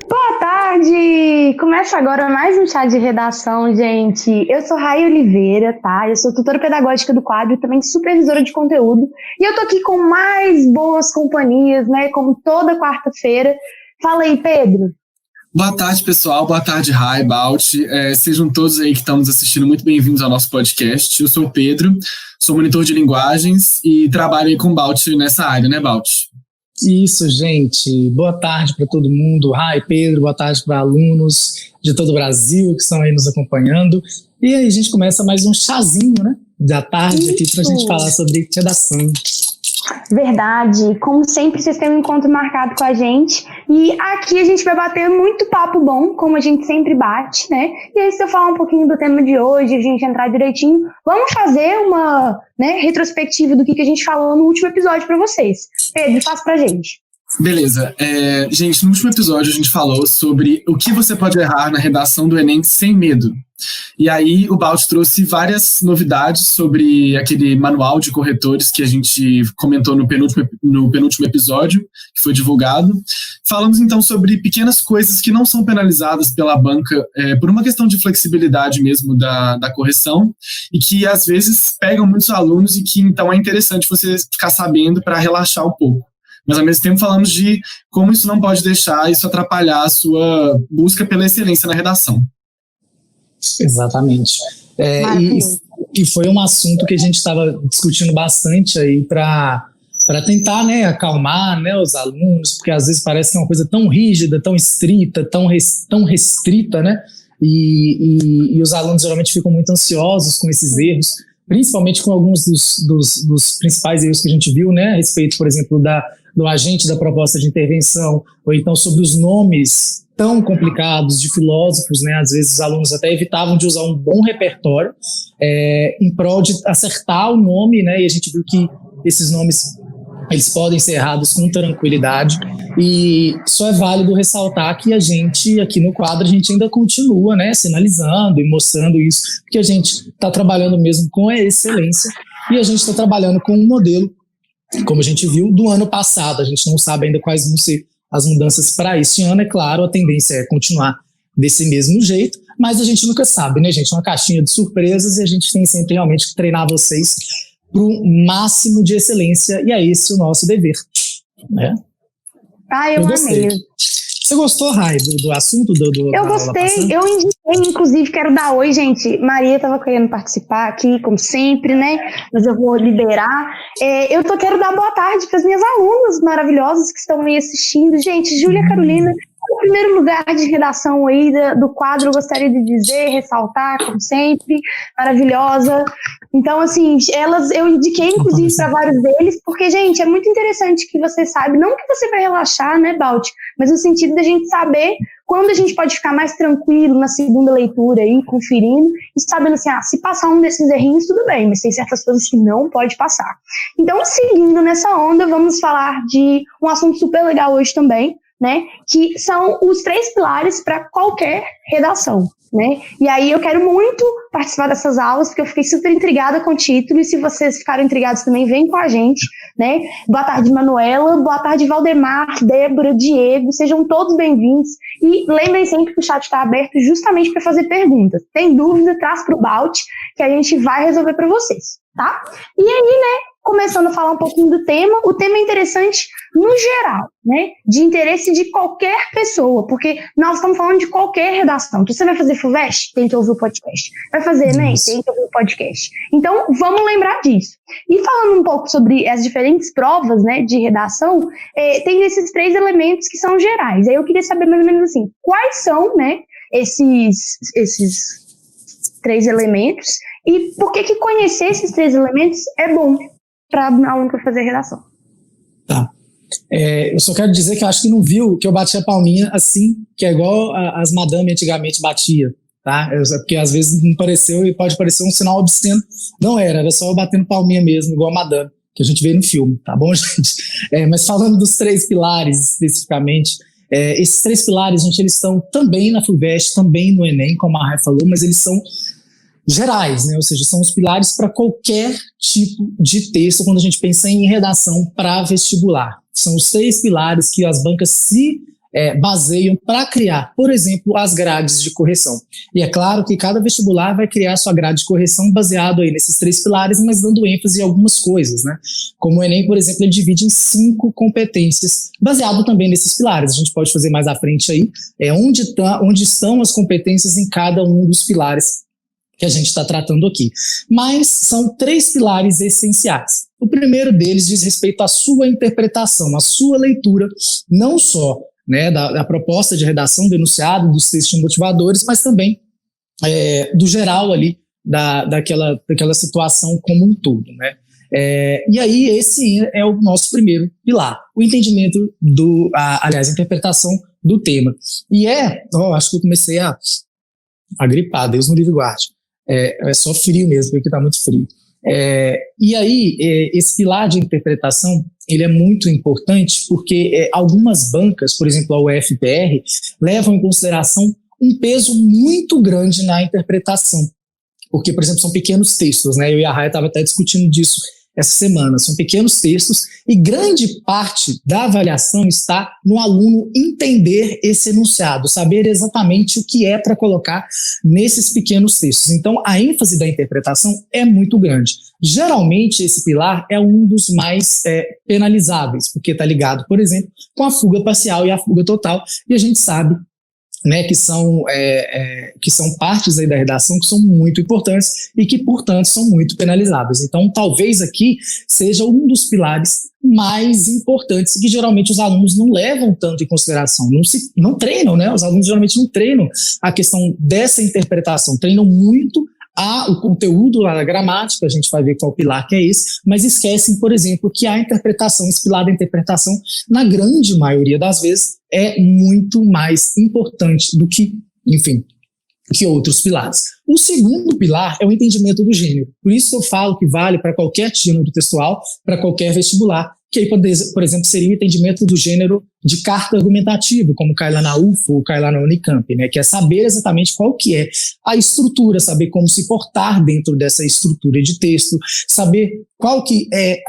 Boa tarde! Começa agora mais um chá de redação, gente. Eu sou Rai Oliveira, tá? Eu sou tutora pedagógica do quadro e também supervisora de conteúdo. E eu tô aqui com mais boas companhias, né? Como toda quarta-feira. Fala aí, Pedro. Boa tarde, pessoal. Boa tarde, Rai, Balt. Sejam todos aí que estão nos assistindo muito bem-vindos ao nosso podcast. Eu sou o Pedro, sou monitor de linguagens e trabalho aí com o Balt nessa área, né, Balt? Isso, gente. Boa tarde para todo mundo. Rai, Pedro, boa tarde para alunos de todo o Brasil que estão aí nos acompanhando. E aí a gente começa mais um chazinho, né, da tarde aqui para a gente falar sobre redação. Verdade. Como sempre, vocês têm um encontro marcado com a gente. E aqui a gente vai bater muito papo bom, como a gente sempre bate, né? E aí, se eu falar um pouquinho do tema de hoje, a gente entrar direitinho, vamos fazer uma, né, retrospectiva do que a gente falou no último episódio para vocês. Pedro, faz pra gente. Beleza. Gente, no último episódio a gente falou sobre o que você pode errar na redação do Enem sem medo. E aí o Balt trouxe várias novidades sobre aquele manual de corretores que a gente comentou no penúltimo episódio, que foi divulgado. Falamos então sobre pequenas coisas que não são penalizadas pela banca por uma questão de flexibilidade mesmo da correção e que às vezes pegam muitos alunos e que então é interessante você ficar sabendo para relaxar um pouco. Mas ao mesmo tempo falamos de como isso não pode deixar isso atrapalhar a sua busca pela excelência na redação. Exatamente. E foi um assunto que a gente estava discutindo bastante aí para tentar, né, acalmar, né, os alunos, porque às vezes parece que é uma coisa tão rígida, tão estrita, tão restrita, né? E os alunos geralmente ficam muito ansiosos com esses erros, principalmente com alguns dos principais erros que a gente viu, né, a respeito, por exemplo, do agente da proposta de intervenção, ou então sobre os nomes tão complicados de filósofos, né? Às vezes os alunos até evitavam de usar um bom repertório em prol de acertar o nome, né? E a gente viu que esses nomes eles podem ser errados com tranquilidade, e só é válido ressaltar que a gente, aqui no quadro, a gente ainda continua, né, sinalizando e mostrando isso, porque a gente está trabalhando mesmo com a excelência, e a gente está trabalhando com um modelo, como a gente viu, do ano passado. A gente não sabe ainda quais vão ser as mudanças para este ano. É claro, a tendência é continuar desse mesmo jeito, mas a gente nunca sabe, né, gente? É uma caixinha de surpresas e a gente tem sempre realmente que treinar vocês para o máximo de excelência, e é esse o nosso dever, né? Eu amei. Você gostou, Rai, do assunto? Eu gostei, eu indiquei, inclusive, quero dar oi, gente. Maria estava querendo participar aqui, como sempre, né? Mas eu vou liberar. Quero dar boa tarde para as minhas alunas maravilhosas que estão aí assistindo. Gente, Júlia Carolina, no primeiro lugar de redação aí do quadro, eu gostaria de dizer, ressaltar, como sempre, maravilhosa. Então, assim, eu indiquei, inclusive, para vários deles, porque, gente, é muito interessante que você saiba, não que você vai relaxar, né, Balt, mas no sentido da gente saber quando a gente pode ficar mais tranquilo na segunda leitura aí, conferindo, e sabendo assim, se passar um desses errinhos, tudo bem, mas tem certas coisas que não pode passar. Então, seguindo nessa onda, vamos falar de um assunto super legal hoje também, né, que são os 3 pilares para qualquer redação, né? E aí eu quero muito participar dessas aulas, porque eu fiquei super intrigada com o título, e se vocês ficaram intrigados também, vem com a gente, né? Boa tarde, Manuela, boa tarde, Valdemar, Débora, Diego, sejam todos bem-vindos, e lembrem sempre que o chat está aberto justamente para fazer perguntas. Tem dúvida, traz para o Balt, que a gente vai resolver para vocês, tá? E aí, né, começando a falar um pouquinho do tema, o tema é interessante no geral, né, de interesse de qualquer pessoa, porque nós estamos falando de qualquer redação. Então, você vai fazer FUVEST? Tem que ouvir o podcast. Vai fazer ENEM? Tem que ouvir o podcast. Então, vamos lembrar disso. E falando um pouco sobre as diferentes provas, né, de redação, tem esses 3 elementos que são gerais. Aí eu queria saber mais ou menos assim, quais são, né, esses 3 elementos, e por que conhecer esses 3 elementos é bom para aluno que vai fazer redação. Tá. Eu só quero dizer que eu acho que não viu que eu bati a palminha assim, que é igual as madame antigamente batia, tá? Porque às vezes não pareceu, e pode parecer um sinal obsceno. Não era só eu batendo palminha mesmo, igual a madame, que a gente vê no filme, tá bom, gente? Mas falando dos 3 pilares especificamente, esses 3 pilares, gente, eles estão também na FUVEST, também no Enem, como a Rai falou, mas eles são gerais, né? Ou seja, são os pilares para qualquer tipo de texto quando a gente pensa em redação para vestibular. São os 3 pilares que as bancas se baseiam para criar, por exemplo, as grades de correção. E é claro que cada vestibular vai criar sua grade de correção baseado aí nesses 3 pilares, mas dando ênfase em algumas coisas, né? Como o Enem, por exemplo, ele divide em 5 competências, baseado também nesses pilares. A gente pode fazer mais à frente aí, onde estão as competências em cada um dos pilares que a gente está tratando aqui. Mas são 3 pilares essenciais. O primeiro deles diz respeito à sua interpretação, à sua leitura, não só, né, da proposta de redação do enunciado, dos textos motivadores, mas também do geral ali, daquela situação como um todo, né? E aí esse é o nosso primeiro pilar, o entendimento a interpretação do tema. E acho que eu comecei a gripar, Deus me livre e guarde. É só frio mesmo, porque está muito frio. E aí, esse pilar de interpretação, ele é muito importante porque algumas bancas, por exemplo, a UFPR, levam em consideração um peso muito grande na interpretação. Porque, por exemplo, são pequenos textos, né? Eu e a Raia estava até discutindo disso essa semana. São pequenos textos e grande parte da avaliação está no aluno entender esse enunciado, saber exatamente o que é para colocar nesses pequenos textos. Então, a ênfase da interpretação é muito grande. Geralmente, esse pilar é um dos mais penalizáveis, porque está ligado, por exemplo, com a fuga parcial e a fuga total, e a gente sabe, né, que são partes aí da redação que são muito importantes e que, portanto, são muito penalizáveis. Então, talvez aqui seja um dos pilares mais importantes que geralmente os alunos não levam tanto em consideração, não treinam, né? Os alunos geralmente não treinam a questão dessa interpretação, treinam muito o conteúdo, a gramática, a gente vai ver qual pilar que é esse, mas esquecem, por exemplo, que a interpretação, esse pilar da interpretação, na grande maioria das vezes, é muito mais importante do que, enfim, que outros pilares. O segundo pilar é o entendimento do gênero. Por isso eu falo que vale para qualquer gênero textual, para qualquer vestibular, que aí, por exemplo, seria o entendimento do gênero de carta argumentativa, como cai lá na UFO ou cai lá na Unicamp, né? Que é saber exatamente qual que é a estrutura, saber como se portar dentro dessa estrutura de texto, saber qual que é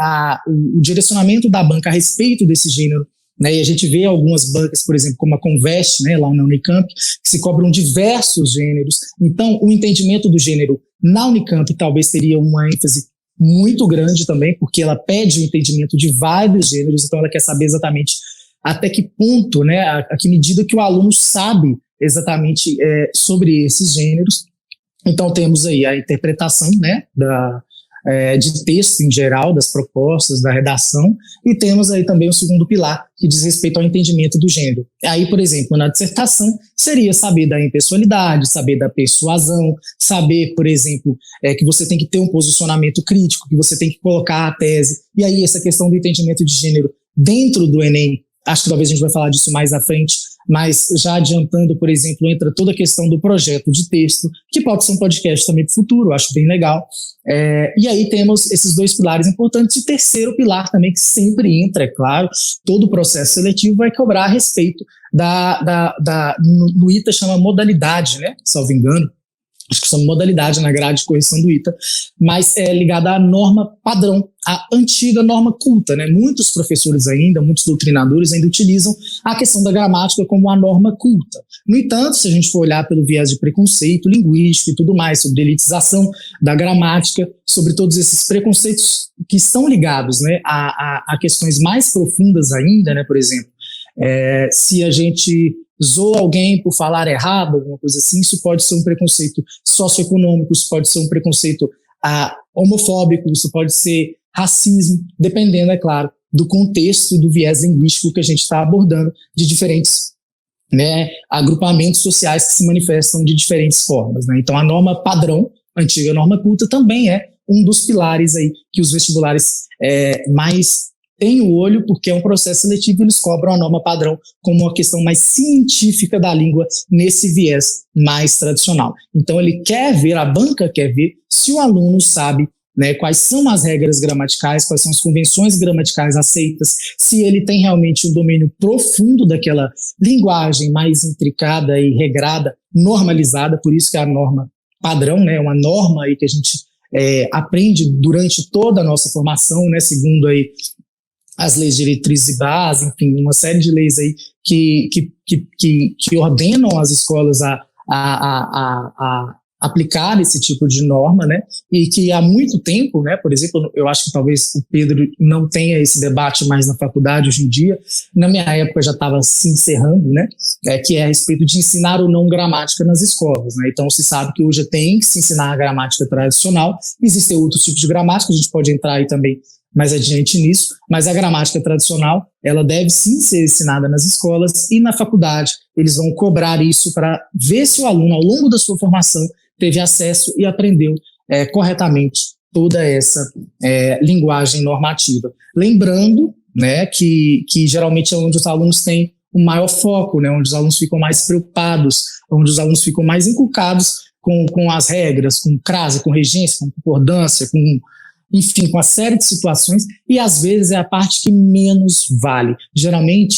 o direcionamento da banca a respeito desse gênero, né? E a gente vê algumas bancas, por exemplo, como a Convest, né, lá na Unicamp, que se cobram diversos gêneros. Então, o entendimento do gênero na Unicamp talvez teria uma ênfase muito grande também, porque ela pede o entendimento de vários gêneros, então ela quer saber exatamente até que ponto, né, a que medida que o aluno sabe exatamente sobre esses gêneros. Então temos aí a interpretação, né, de texto em geral, das propostas, da redação, e temos aí também o segundo pilar, que diz respeito ao entendimento do gênero. Aí, por exemplo, na dissertação, seria saber da impessoalidade, saber da persuasão, saber, por exemplo, que você tem que ter um posicionamento crítico, que você tem que colocar a tese, e aí essa questão do entendimento de gênero dentro do Enem, acho que talvez a gente vai falar disso mais à frente, mas já adiantando, por exemplo, entra toda a questão do projeto de texto, que pode ser um podcast também para o futuro, eu acho bem legal. E aí temos esses 2 pilares importantes. E o terceiro pilar também, que sempre entra, é claro, todo o processo seletivo vai cobrar a respeito no ITA chama modalidade, né? Salvo engano. Acho que chama modalidade na grade de correção do ITA, mas é ligada à norma padrão, a antiga norma culta, né? Muitos professores ainda, muitos doutrinadores ainda utilizam a questão da gramática como a norma culta. No entanto, se a gente for olhar pelo viés de preconceito linguístico e tudo mais, sobre elitização da gramática, sobre todos esses preconceitos que estão ligados, né, a questões mais profundas ainda, né? Por exemplo, se a gente zoa alguém por falar errado, alguma coisa assim, isso pode ser um preconceito socioeconômico, isso pode ser um preconceito homofóbico, isso pode ser racismo, dependendo, é claro, do contexto, do viés linguístico que a gente está abordando, de diferentes, né, agrupamentos sociais que se manifestam de diferentes formas, né? Então a norma padrão, a antiga norma culta, também é um dos pilares aí que os vestibulares mais tem o olho, porque é um processo seletivo e eles cobram a norma padrão como uma questão mais científica da língua nesse viés mais tradicional. Então a banca quer ver se o aluno sabe, né, quais são as regras gramaticais, quais são as convenções gramaticais aceitas, se ele tem realmente um domínio profundo daquela linguagem mais intricada e regrada, normalizada, por isso que é a norma padrão, né, uma norma aí que a gente aprende durante toda a nossa formação, né, segundo aí as leis diretrizes e base, enfim, uma série de leis aí que ordenam as escolas a aplicar esse tipo de norma, né, e que há muito tempo, né, por exemplo, eu acho que talvez o Pedro não tenha esse debate mais na faculdade hoje em dia, na minha época já estava se encerrando, né, que é a respeito de ensinar ou não gramática nas escolas, né, então se sabe que hoje tem que se ensinar a gramática tradicional, existem outros tipos de gramática, a gente pode entrar aí também mais adiante nisso, mas a gramática tradicional, ela deve sim ser ensinada nas escolas e na faculdade eles vão cobrar isso para ver se o aluno, ao longo da sua formação, teve acesso e aprendeu corretamente toda essa linguagem normativa. Lembrando, né, que geralmente é onde os alunos têm o maior foco, né, onde os alunos ficam mais preocupados, onde os alunos ficam mais inculcados com as regras, com crase, com regência, com concordância, enfim, com uma série de situações, e às vezes é a parte que menos vale. Geralmente,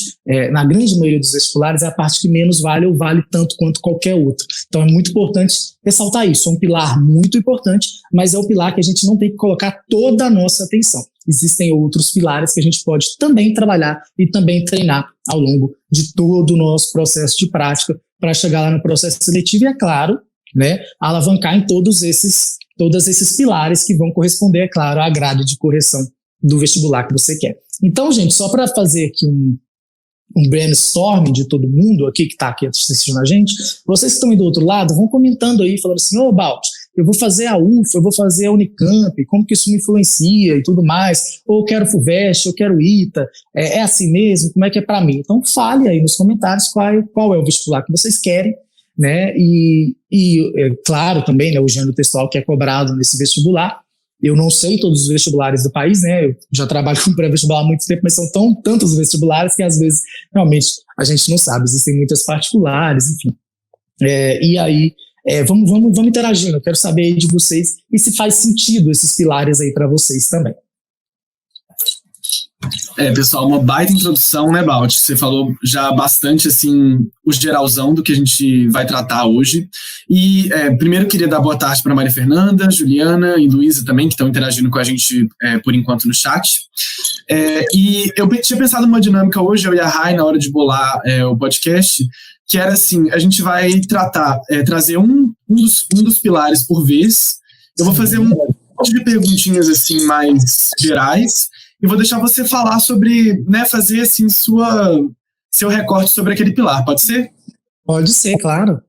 na grande maioria dos vestibulares, é a parte que menos vale ou vale tanto quanto qualquer outra. Então é muito importante ressaltar isso. É um pilar muito importante, mas é o pilar que a gente não tem que colocar toda a nossa atenção. Existem outros pilares que a gente pode também trabalhar e também treinar ao longo de todo o nosso processo de prática para chegar lá no processo seletivo e, é claro, né, alavancar em todos esses pilares que vão corresponder, é claro, à grade de correção do vestibular que você quer. Então, gente, só para fazer aqui um brainstorming de todo mundo aqui que está aqui assistindo a gente, vocês que estão aí do outro lado, vão comentando aí, falando assim, Balt, eu vou fazer a UFA, eu vou fazer a Unicamp, como que isso me influencia e tudo mais, ou eu quero FUVEST, eu quero ITA, é assim mesmo, como é que é para mim? Então, fale aí nos comentários qual é o vestibular que vocês querem, né, e claro também, né, o gênero textual que é cobrado nesse vestibular. Eu não sei todos os vestibulares do país, né, eu já trabalho com pré-vestibular há muito tempo, mas são tantos vestibulares que às vezes realmente a gente não sabe, existem muitas particulares, enfim. E aí, vamos interagindo, eu quero saber aí de vocês e se faz sentido esses pilares aí para vocês também. Pessoal, uma baita introdução, né, Balt? Você falou já bastante, assim, o geralzão do que a gente vai tratar hoje. E primeiro queria dar boa tarde para Maria Fernanda, Juliana e Luísa também, que estão interagindo com a gente por enquanto no chat. E eu tinha pensado numa dinâmica hoje, eu e a Rai, na hora de bolar o podcast, que era assim, a gente vai trazer um dos pilares por vez. Eu vou fazer um monte de perguntinhas assim, mais gerais, e vou deixar você falar sobre, né, fazer assim seu recorte sobre aquele pilar, pode ser? Pode ser, claro.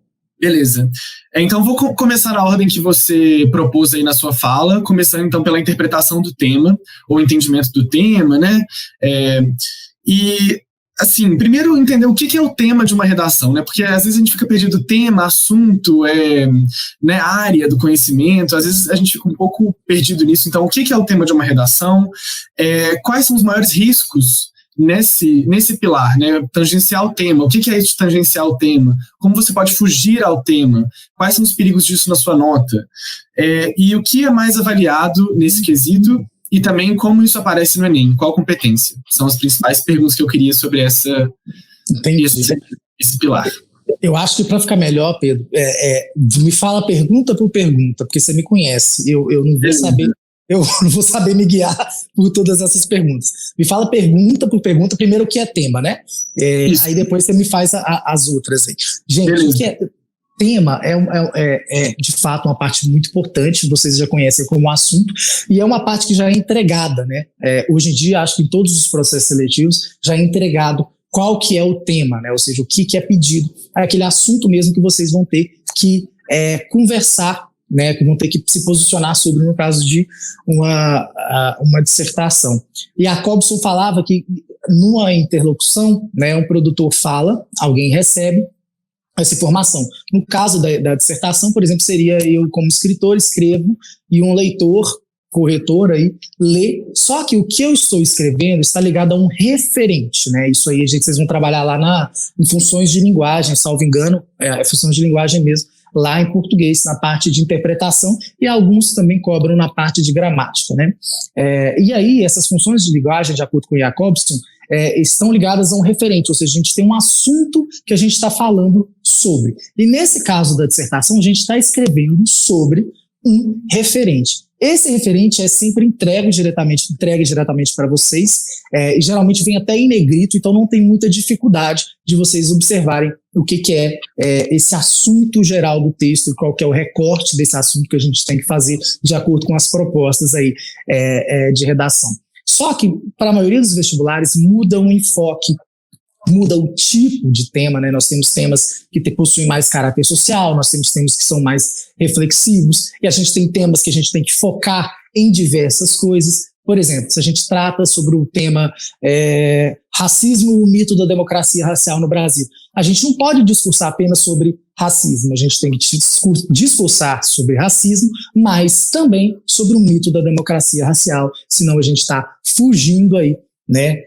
Beleza. Então vou começar na ordem que você propôs aí na sua fala, começando então pela interpretação do tema, ou entendimento do tema, né? E, assim, primeiro entender o que é o tema de uma redação, né? Porque às vezes a gente fica perdido tema, assunto, né, área do conhecimento, às vezes a gente fica um pouco perdido nisso. Então, o que é o tema de uma redação? Quais são os maiores riscos nesse pilar, né? Tangenciar o tema. O que é isso de tangenciar o tema? Como você pode fugir ao tema? Quais são os perigos disso na sua nota? E o que é mais avaliado nesse quesito? E também como isso aparece no Enem, qual competência? São as principais perguntas que eu queria sobre esse pilar. Eu acho que para ficar melhor, Pedro, me fala pergunta por pergunta, porque você me conhece, eu não vou saber me guiar por todas essas perguntas. Me fala pergunta por pergunta, primeiro o que é tema, né? Aí depois você me faz as outras aí. Gente, beleza. O que é tema é de fato uma parte muito importante, vocês já conhecem como assunto, e é uma parte que já é entregada, né? Hoje em dia, acho que em todos os processos seletivos já é entregado qual que é o tema, né? Ou seja, o que é pedido, é aquele assunto mesmo que vocês vão ter que conversar, né? Que vão ter que se posicionar sobre, no caso de uma dissertação. E a Jacobson falava que numa interlocução, né, um produtor fala, alguém recebe essa informação. No caso da dissertação, por exemplo, seria eu como escritor escrevo e um leitor, corretor aí, lê, só que o que eu estou escrevendo está ligado a um referente, né? Isso aí, gente, vocês vão trabalhar lá em funções de linguagem, salvo engano, funções de linguagem mesmo, lá em português, na parte de interpretação, e alguns também cobram na parte de gramática, né? E aí, essas funções de linguagem, de acordo com o Jacobson, estão ligadas a um referente, ou seja, a gente tem um assunto que a gente está falando sobre. E nesse caso da dissertação, a gente está escrevendo sobre um referente. Esse referente é sempre entregue diretamente para vocês, e geralmente vem até em negrito, então não tem muita dificuldade de vocês observarem o que é esse assunto geral do texto, qual que é o recorte desse assunto que a gente tem que fazer de acordo com as propostas aí, de redação. Só que, para a maioria dos vestibulares, muda o enfoque, muda o tipo de tema, né? Nós temos temas que possuem mais caráter social, nós temos temas que são mais reflexivos, e a gente tem temas que a gente tem que focar em diversas coisas. Por exemplo, se a gente trata sobre o tema racismo e o mito da democracia racial no Brasil, a gente não pode discursar apenas sobre racismo, a gente tem que discursar sobre racismo, mas também sobre o mito da democracia racial, senão a gente está fugindo aí, né,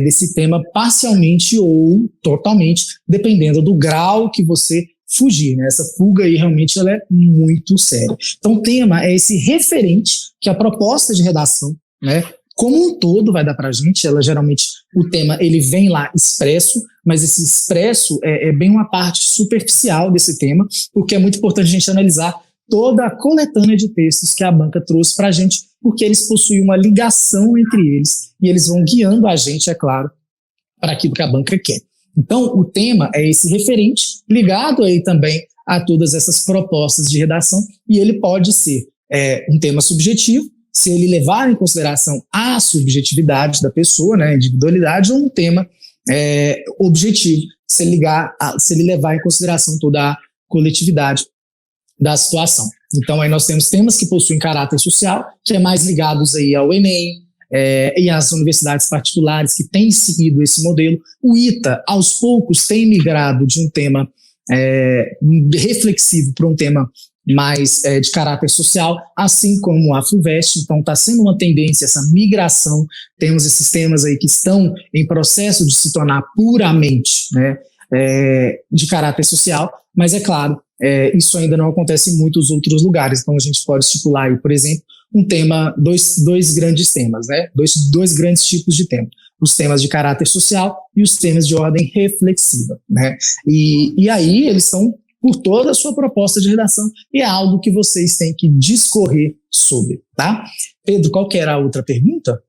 desse tema parcialmente ou totalmente, dependendo do grau que você fugir, né? Essa fuga aí realmente ela é muito séria. Então o tema é esse referente que a proposta de redação, né, como um todo vai dar pra gente. Ela geralmente, o tema ele vem lá expresso, mas esse expresso é bem uma parte superficial desse tema, porque é muito importante a gente analisar toda a coletânea de textos que a banca trouxe pra gente, porque eles possuem uma ligação entre eles e eles vão guiando a gente, é claro, para aquilo que a banca quer. Então, o tema é esse referente, ligado aí também a todas essas propostas de redação, e ele pode ser um tema subjetivo, se ele levar em consideração a subjetividade da pessoa, né, a individualidade, ou um tema objetivo, se ele levar em consideração toda a coletividade da situação. Então, aí nós temos temas que possuem caráter social, que é mais ligados aí ao Enem, e às universidades particulares que têm seguido esse modelo. O ITA, aos poucos, tem migrado de um tema reflexivo para um tema mais de caráter social, assim como a FUVEST. Então está sendo uma tendência essa migração. Temos esses temas aí que estão em processo de se tornar puramente, né, de caráter social, mas é claro, isso ainda não acontece em muitos outros lugares. Então a gente pode estipular aí, por exemplo, um tema, dois grandes temas, né? Dois grandes tipos de tema. Os temas de caráter social e os temas de ordem reflexiva, né? E aí eles são por toda a sua proposta de redação e é algo que vocês têm que discorrer sobre, tá? Pedro, qual que era a outra pergunta?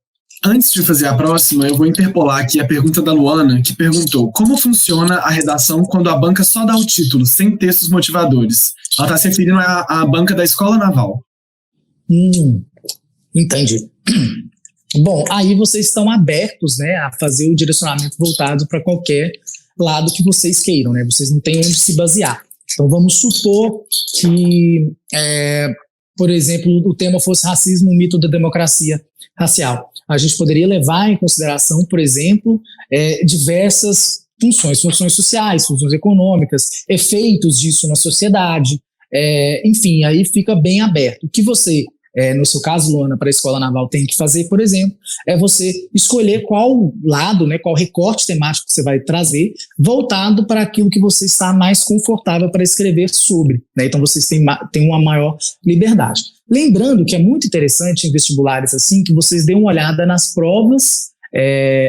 Antes de fazer a próxima, eu vou interpolar aqui a pergunta da Luana, que perguntou: como funciona a redação quando a banca só dá o título, sem textos motivadores? Ela está se referindo à banca da Escola Naval. Entendi. Bom, aí vocês estão abertos, né, a fazer o direcionamento voltado para qualquer lado que vocês queiram, né? Vocês não têm onde se basear. Então vamos supor que, por exemplo, o tema fosse racismo, o mito da democracia racial. A gente poderia levar em consideração, por exemplo, diversas funções sociais, funções econômicas, efeitos disso na sociedade, enfim, aí fica bem aberto. O que você, no seu caso, Luana, para a Escola Naval tem que fazer, por exemplo, é você escolher qual lado, né, qual recorte temático que você vai trazer, voltado para aquilo que você está mais confortável para escrever sobre, né? Então vocês têm uma maior liberdade. Lembrando que é muito interessante em vestibulares assim que vocês dêem uma olhada nas provas,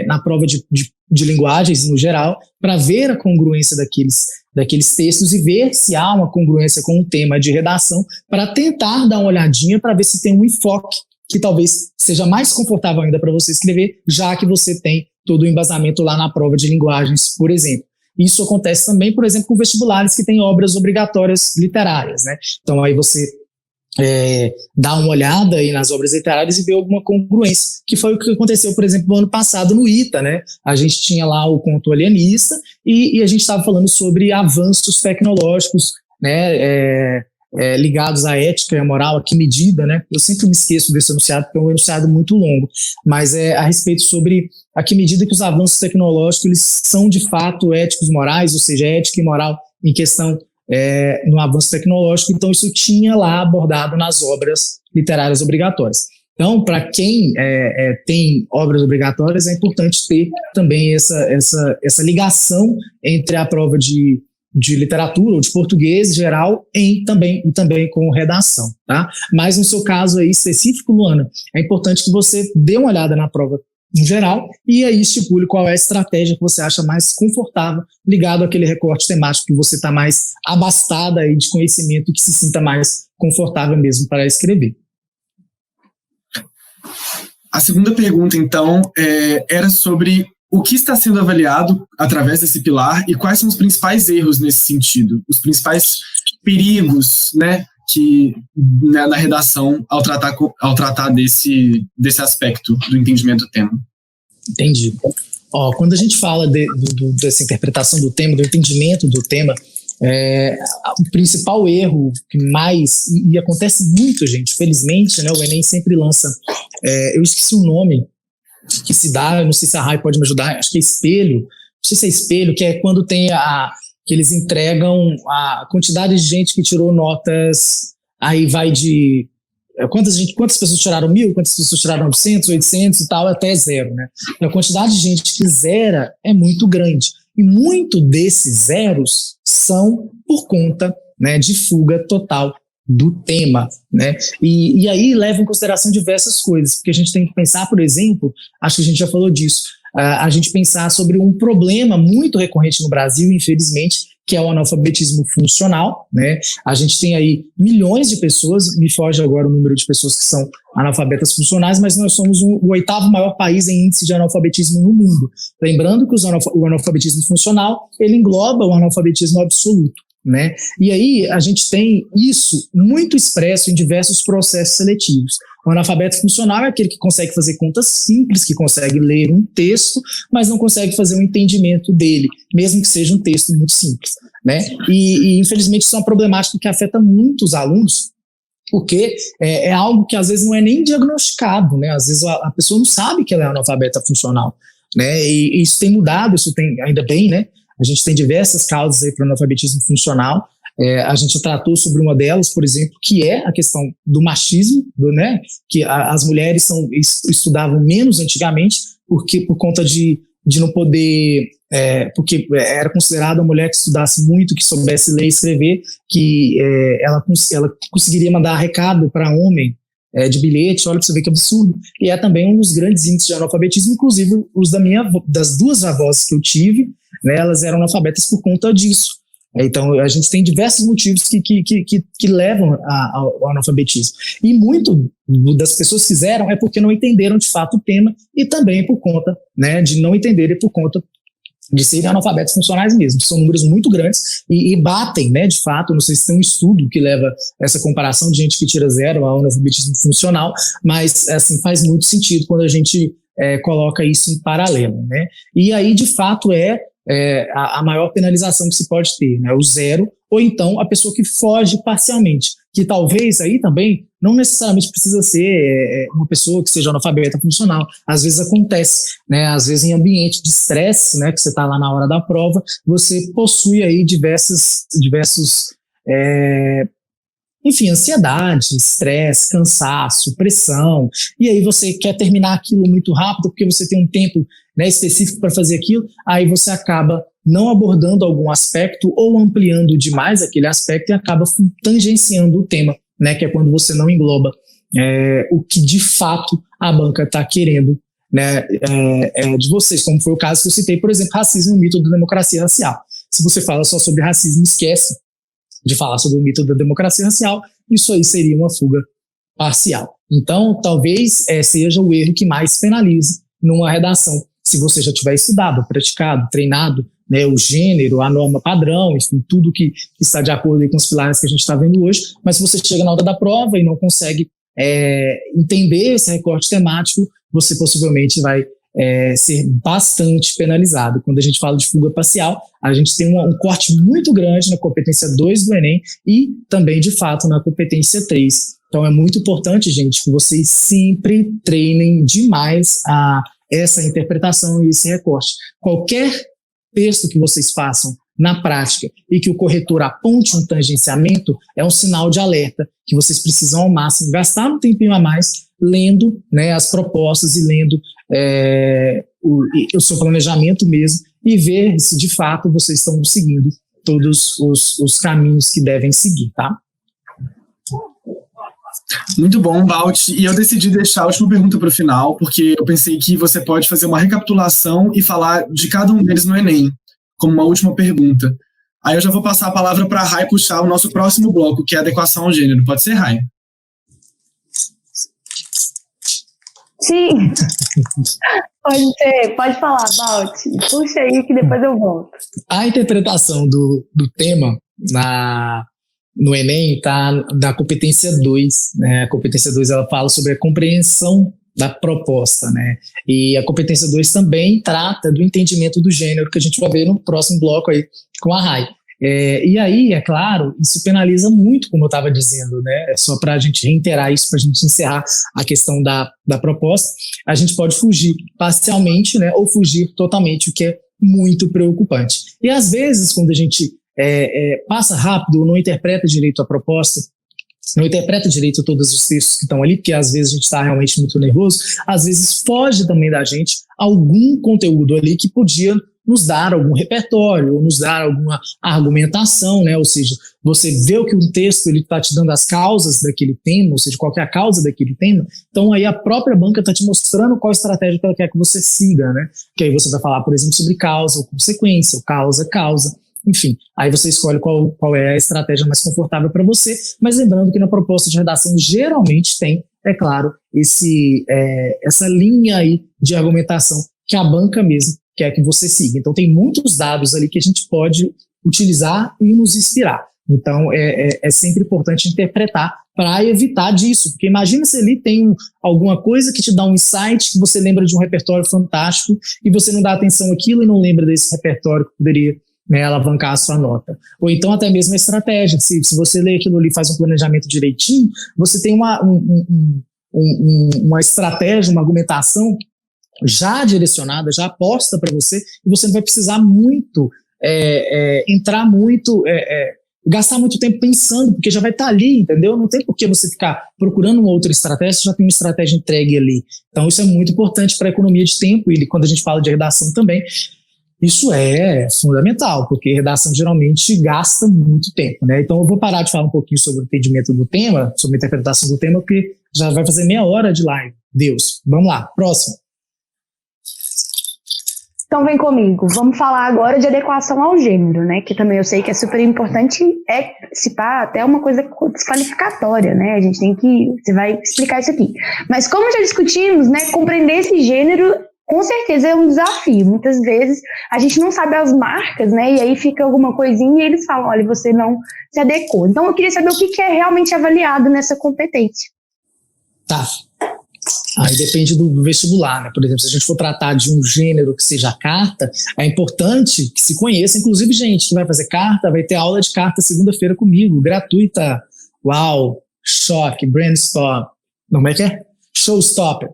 na prova de linguagens no geral, para ver a congruência daqueles textos e ver se há uma congruência com o tema de redação, para tentar dar uma olhadinha para ver se tem um enfoque que talvez seja mais confortável ainda para você escrever, já que você tem todo o embasamento lá na prova de linguagens, por exemplo. Isso acontece também, por exemplo, com vestibulares que têm obras obrigatórias literárias, né? Então aí você dá uma olhada aí nas obras literárias e ver alguma congruência, que foi o que aconteceu, por exemplo, no ano passado no ITA, né? A gente tinha lá o conto alienista e a gente estava falando sobre avanços tecnológicos, né? Ligados à ética e à moral, a que medida, né? Eu sempre me esqueço desse enunciado, porque é um enunciado muito longo, mas é a respeito sobre a que medida que os avanços tecnológicos eles são de fato éticos morais, ou seja, ética e moral em questão no avanço tecnológico. Então isso tinha lá abordado nas obras literárias obrigatórias. Então, para quem tem obras obrigatórias, é importante ter também essa ligação entre a prova de literatura ou de português geral e também com redação, tá? Mas no seu caso aí específico, Luana, é importante que você dê uma olhada na prova no geral, e aí estipule qual é a estratégia que você acha mais confortável, ligado àquele recorte temático que você está mais abastada aí de conhecimento e que se sinta mais confortável mesmo para escrever. A segunda pergunta, então, era sobre o que está sendo avaliado através desse pilar e quais são os principais erros nesse sentido, os principais perigos, né, na redação ao tratar desse aspecto do entendimento do tema. Entendi. Quando a gente fala dessa interpretação do tema, do entendimento do tema, o principal erro que mais, e acontece muito, gente, felizmente, né, o Enem sempre lança, eu esqueci o nome que se dá, eu não sei se a Rai pode me ajudar, acho que é espelho, não sei se é espelho, que é quando tem que eles entregam a quantidade de gente que tirou notas, aí vai de quantas pessoas tiraram 1.000, quantas pessoas tiraram 900, 800 e tal, até 0, né? A quantidade de gente que zera é muito grande. E muito desses zeros são por conta, né, de fuga total do tema, né? E aí leva em consideração diversas coisas, porque a gente tem que pensar, por exemplo, acho que a gente já falou disso, a gente pensar sobre um problema muito recorrente no Brasil, infelizmente, que é o analfabetismo funcional, né? A gente tem aí milhões de pessoas, me foge agora o número de pessoas que são analfabetas funcionais, mas nós somos o 8º maior país em índice de analfabetismo no mundo. Lembrando que o analfabetismo funcional, ele engloba o analfabetismo absoluto, né? E aí a gente tem isso muito expresso em diversos processos seletivos. O analfabeto funcional é aquele que consegue fazer contas simples, que consegue ler um texto, mas não consegue fazer um entendimento dele, mesmo que seja um texto muito simples, né? E infelizmente isso é uma problemática que afeta muito os alunos, porque é algo que às vezes não é nem diagnosticado, né? Às vezes a pessoa não sabe que ela é analfabeta funcional, né? E isso tem mudado, isso tem, ainda bem, né? A gente tem diversas causas aí para o analfabetismo funcional. A gente tratou sobre uma delas, por exemplo, que é a questão do machismo, né? Que as mulheres estudavam menos antigamente, porque por conta de não poder, porque era considerada uma mulher que estudasse muito, que soubesse ler e escrever, que ela conseguiria mandar recado para homem de bilhete. Olha para você ver que absurdo. E é também um dos grandes índices de analfabetismo, inclusive os das 2 avós que eu tive, né, elas eram analfabetas por conta disso. Então, a gente tem diversos motivos que levam ao analfabetismo. E muito das pessoas que fizeram é porque não entenderam de fato o tema e também por conta, né, de não entenderem por conta de serem analfabetos funcionais mesmo. São números muito grandes e batem, né, de fato. Não sei se tem um estudo que leva essa comparação de gente que tira 0 ao analfabetismo funcional, mas assim, faz muito sentido quando a gente coloca isso em paralelo, né? E aí, de fato, a maior penalização que se pode ter, né? O 0, ou então a pessoa que foge parcialmente, que talvez aí também não necessariamente precisa ser uma pessoa que seja analfabeta funcional. Às vezes acontece, né? Às vezes em ambiente de estresse, né? Que você está lá na hora da prova, você possui aí diversos enfim, ansiedade, estresse, cansaço, pressão, e aí você quer terminar aquilo muito rápido porque você tem um tempo, né, específico para fazer aquilo, aí você acaba não abordando algum aspecto ou ampliando demais aquele aspecto e acaba tangenciando o tema, né, que é quando você não engloba o que de fato a banca está querendo, né, de vocês, como foi o caso que eu citei, por exemplo, racismo e o mito da democracia racial. Se você fala só sobre racismo, esquece de falar sobre o mito da democracia racial, isso aí seria uma fuga parcial. Então, talvez seja o erro que mais penalize numa redação, se você já tiver estudado, praticado, treinado, né, o gênero, a norma padrão, enfim, tudo que está de acordo com os pilares que a gente está vendo hoje, mas se você chega na hora da prova e não consegue entender esse recorte temático, você possivelmente vai ser bastante penalizado. Quando a gente fala de fuga parcial, a gente tem um corte muito grande na competência 2 do Enem e também, de fato, na competência 3. Então é muito importante, gente, que vocês sempre treinem demais essa interpretação e esse recorte. Qualquer texto que vocês façam na prática e que o corretor aponte um tangenciamento é um sinal de alerta que vocês precisam ao máximo gastar um tempinho a mais lendo, né, as propostas e lendo o seu planejamento mesmo e ver se de fato vocês estão seguindo todos os caminhos que devem seguir, tá? Muito bom, Balt. E eu decidi deixar a última pergunta para o final, porque eu pensei que você pode fazer uma recapitulação e falar de cada um deles no Enem, como uma última pergunta. Aí eu já vou passar a palavra para a Rai puxar o nosso próximo bloco, que é a adequação ao gênero. Pode ser, Rai? Sim, pode ser, pode falar, Balt. Puxa aí que depois eu volto. A interpretação do tema no Enem está da competência 2, né? A competência 2 ela fala sobre a compreensão da proposta, né? E a competência 2 também trata do entendimento do gênero, que a gente vai ver no próximo bloco aí com a Rai. E aí, é claro, isso penaliza muito, como eu estava dizendo, né? É só para a gente reiterar isso, para a gente encerrar a questão da proposta. A gente pode fugir parcialmente, né? Ou fugir totalmente, o que é muito preocupante. E às vezes, quando a gente passa rápido, não interpreta direito a proposta, não interpreta direito todos os textos que estão ali, porque às vezes a gente está realmente muito nervoso, às vezes foge também da gente algum conteúdo ali que podia nos dar algum repertório, ou nos dar alguma argumentação, né? Ou seja, você vê o que um texto está te dando as causas daquele tema, ou seja, qual que é a causa daquele tema, então aí a própria banca está te mostrando qual estratégia que ela quer que você siga, né? Que aí você vai falar, por exemplo, sobre causa ou consequência, ou causa, enfim, aí você escolhe qual é a estratégia mais confortável para você, mas lembrando que na proposta de redação geralmente tem, é claro, essa linha aí de argumentação que a banca mesmo quer que você siga. Então tem muitos dados ali que a gente pode utilizar e nos inspirar. Então é sempre importante interpretar para evitar disso, porque imagina se ali tem alguma coisa que te dá um insight, que você lembra de um repertório fantástico e você não dá atenção àquilo e não lembra desse repertório que poderia, né, alavancar a sua nota. Ou então até mesmo a estratégia. Se você lê aquilo ali e faz um planejamento direitinho, você tem uma estratégia, uma argumentação já direcionada, já aposta para você, e você não vai precisar muito gastar muito tempo pensando, porque já vai estar ali, entendeu? Não tem por que você ficar procurando uma outra estratégia, você já tem uma estratégia entregue ali. Então isso é muito importante para a economia de tempo, e quando a gente fala de redação também, isso é fundamental, porque redação geralmente gasta muito tempo, né? Então eu vou parar de falar um pouquinho sobre o entendimento do tema, sobre a interpretação do tema, porque já vai fazer meia hora de live. Deus. Vamos lá, próximo. Então vem comigo, vamos falar agora de adequação ao gênero, né? Que também eu sei que é super importante, se pá, até uma coisa desqualificatória, né? Você vai explicar isso aqui. Mas como já discutimos, né? Compreender esse gênero com certeza é um desafio. Muitas vezes a gente não sabe as marcas, né? E aí fica alguma coisinha e eles falam, olha, você não se adequou. Então eu queria saber o que é realmente avaliado nessa competência. Tá. Aí depende do vestibular, né? Por exemplo, se a gente for tratar de um gênero que seja carta, é importante que se conheça. Inclusive, gente que vai fazer carta, vai ter aula de carta segunda-feira comigo, gratuita. Uau, choque, brainstorm. Como é que é? Showstopper.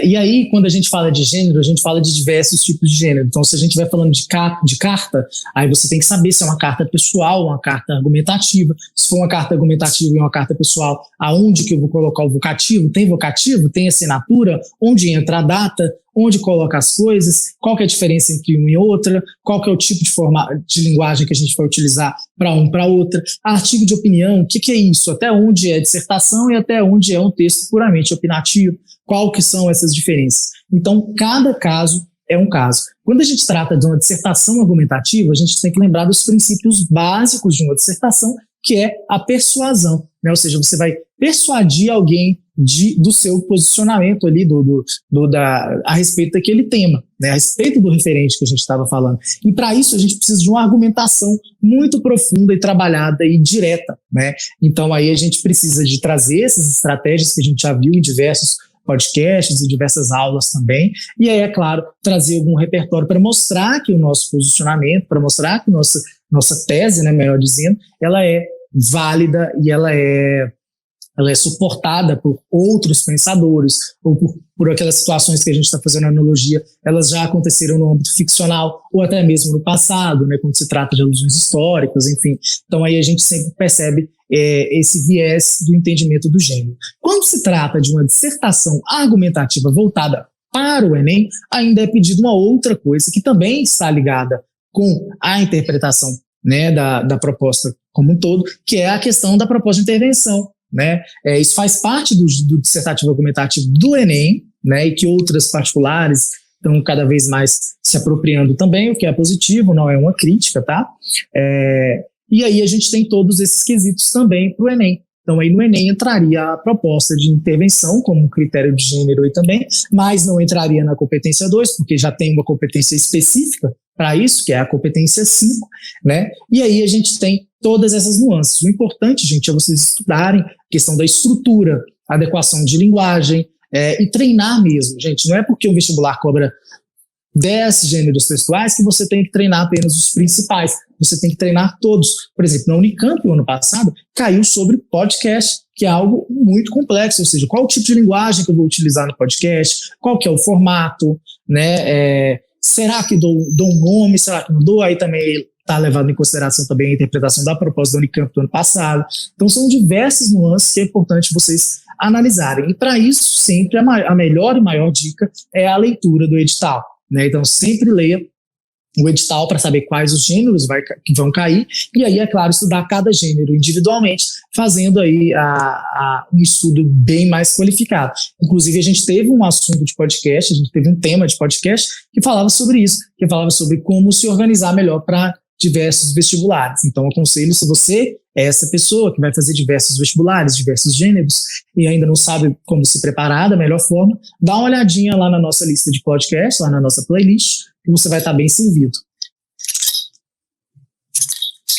E aí, quando a gente fala de gênero, a gente fala de diversos tipos de gênero. Então, se a gente vai falando de carta, aí você tem que saber se é uma carta pessoal, uma carta argumentativa. Se for uma carta argumentativa e uma carta pessoal, aonde que eu vou colocar o vocativo? Tem vocativo? Tem assinatura? Onde entra a data? Onde coloca as coisas? Qual que é a diferença entre uma e outra? Qual que é o tipo de linguagem que a gente vai utilizar para um para outra? Artigo de opinião, o que é isso? Até onde é dissertação e até onde é um texto puramente opinativo? Qual que são essas diferenças? Então, cada caso é um caso. Quando a gente trata de uma dissertação argumentativa, a gente tem que lembrar dos princípios básicos de uma dissertação, que é a persuasão, né? Ou seja, você vai persuadir alguém do seu posicionamento ali a respeito daquele tema, né? A respeito do referente que a gente estava falando. E para isso a gente precisa de uma argumentação muito profunda e trabalhada e direta, né? Então aí a gente precisa de trazer essas estratégias que a gente já viu em diversos podcasts e diversas aulas também, e aí, é claro, trazer algum repertório para mostrar que o nosso posicionamento, para mostrar que nossa tese, né, melhor dizendo, ela é válida e ela é suportada por outros pensadores, ou por aquelas situações que a gente está fazendo analogia, elas já aconteceram no âmbito ficcional, ou até mesmo no passado, né, quando se trata de alusões históricas, enfim. Então aí a gente sempre percebe esse viés do entendimento do gênero. Quando se trata de uma dissertação argumentativa voltada para o Enem, ainda é pedido uma outra coisa que também está ligada com a interpretação, né, da proposta como um todo, que é a questão da proposta de intervenção. né? Isso faz parte do dissertativo argumentativo do Enem, né? E que outras particulares estão cada vez mais se apropriando também, o que é positivo, não é uma crítica, tá? E aí a gente tem todos esses quesitos também para o Enem. Então aí no Enem entraria a proposta de intervenção como um critério de gênero aí também, mas não entraria na competência 2, porque já tem uma competência específica para isso, que é a competência 5, né? E aí a gente tem todas essas nuances. O importante, gente, é vocês estudarem a questão da estrutura, adequação de linguagem, e treinar mesmo, gente. Não é porque o vestibular cobra 10 gêneros textuais que você tem que treinar apenas os principais. Você tem que treinar todos. Por exemplo, na Unicamp, no ano passado, caiu sobre podcast, que é algo muito complexo. Ou seja, qual o tipo de linguagem que eu vou utilizar no podcast, qual que é o formato, né? Será que dou um nome, será que não dou? Aí também está levado em consideração também a interpretação da proposta da Unicamp do ano passado. Então são diversas nuances que é importante vocês analisarem. E para isso, sempre a melhor e maior dica é a leitura do edital, né? Então sempre leia o edital para saber quais os gêneros que vão cair, e aí, é claro, estudar cada gênero individualmente, fazendo aí um estudo bem mais qualificado. Inclusive, a gente teve um assunto de podcast, a gente teve um tema de podcast que falava sobre isso, que falava sobre como se organizar melhor para diversos vestibulares. Então, aconselho, se você é essa pessoa que vai fazer diversos vestibulares, diversos gêneros, e ainda não sabe como se preparar da melhor forma, dá uma olhadinha lá na nossa lista de podcast, lá na nossa playlist, que você vai estar bem servido.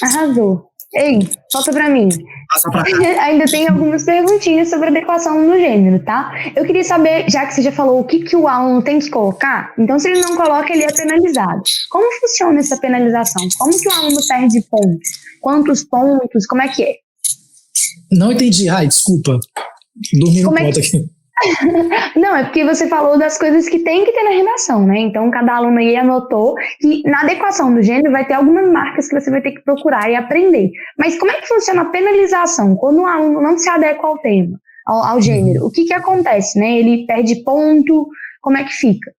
Arrasou. Ei, volta pra mim. Passa pra cá. Ainda tem algumas perguntinhas sobre adequação no gênero, tá? Eu queria saber, já que você já falou o que o aluno tem que colocar, então se ele não coloca, ele é penalizado. Como funciona essa penalização? Como que o aluno perde pontos? Quantos pontos? Como é que é? Não entendi. Ai, desculpa. Dormi no ponto aqui. Não, é porque você falou das coisas que tem que ter na redação, né? Então, cada aluno aí anotou que na adequação do gênero vai ter algumas marcas que você vai ter que procurar e aprender. Mas como é que funciona a penalização quando o aluno não se adequa ao tema, ao gênero? O que acontece, né? Ele perde ponto, como é que fica?